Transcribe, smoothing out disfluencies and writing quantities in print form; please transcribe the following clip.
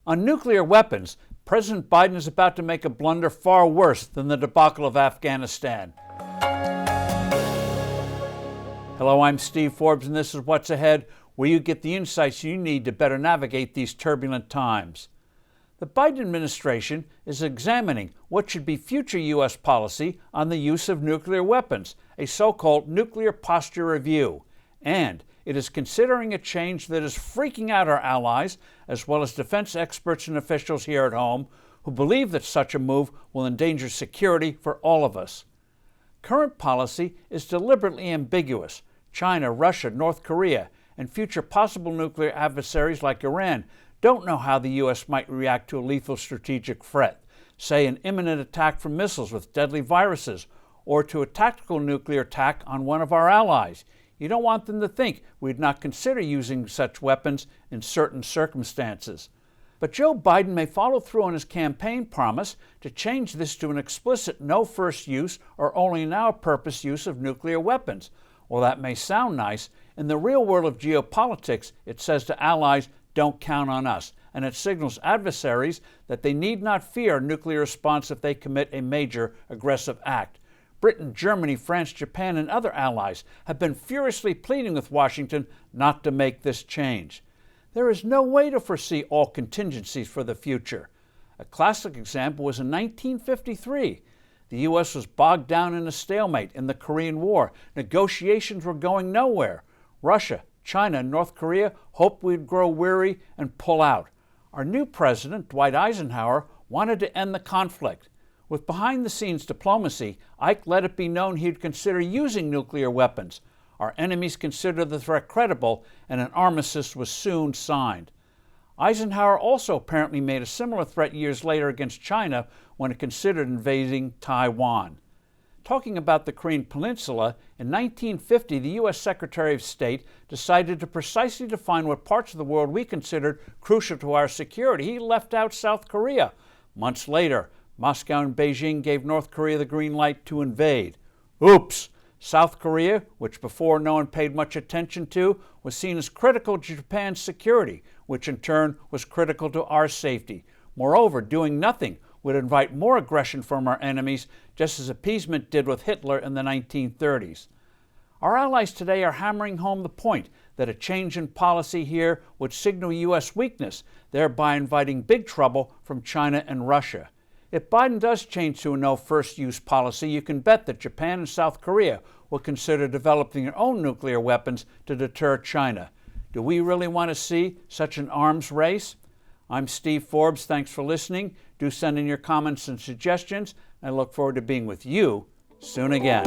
On nuclear weapons, President Biden is about to make a blunder far worse than the debacle of Afghanistan. Hello, I'm Steve Forbes, and this is What's Ahead, where you get the insights you need to better navigate these turbulent times. The Biden administration is examining what should be future U.S. policy on the use of nuclear weapons, a so-called nuclear posture review, and it is considering a change that is freaking out our allies, as well as defense experts and officials here at home, who believe that such a move will endanger security for all of us. Current policy is deliberately ambiguous. China, Russia, North Korea, and future possible nuclear adversaries like Iran don't know how the U.S. might react to a lethal strategic threat, say an imminent attack from missiles with deadly viruses, or to a tactical nuclear attack on one of our allies. You don't want them to think we'd not consider using such weapons in certain circumstances. But Joe Biden may follow through on his campaign promise to change this to an explicit no first use or only now purpose use of nuclear weapons. While that may sound nice, in the real world of geopolitics, it says to allies, don't count on us, and it signals adversaries that they need not fear a nuclear response if they commit a major aggressive act. Britain, Germany, France, Japan, and other allies have been furiously pleading with Washington not to make this change. There is no way to foresee all contingencies for the future. A classic example was in 1953. The U.S. was bogged down in a stalemate in the Korean War. Negotiations were going nowhere. Russia, China, and North Korea hoped we'd grow weary and pull out. Our new president, Dwight Eisenhower, wanted to end the conflict. With behind-the-scenes diplomacy, Ike let it be known he'd consider using nuclear weapons. Our enemies considered the threat credible, and an armistice was soon signed. Eisenhower also apparently made a similar threat years later against China when it considered invading Taiwan. Talking about the Korean Peninsula, in 1950, the U.S. Secretary of State decided to precisely define what parts of the world we considered crucial to our security. He left out South Korea. Months later, Moscow and Beijing gave North Korea the green light to invade. Oops! South Korea, which before no one paid much attention to, was seen as critical to Japan's security, which in turn was critical to our safety. Moreover, doing nothing would invite more aggression from our enemies, just as appeasement did with Hitler in the 1930s. Our allies today are hammering home the point that a change in policy here would signal U.S. weakness, thereby inviting big trouble from China and Russia. If Biden does change to a no first use policy, you can bet that Japan and South Korea will consider developing their own nuclear weapons to deter China. Do we really want to see such an arms race? I'm Steve Forbes. Thanks for listening. Do send in your comments and suggestions. I look forward to being with you soon again.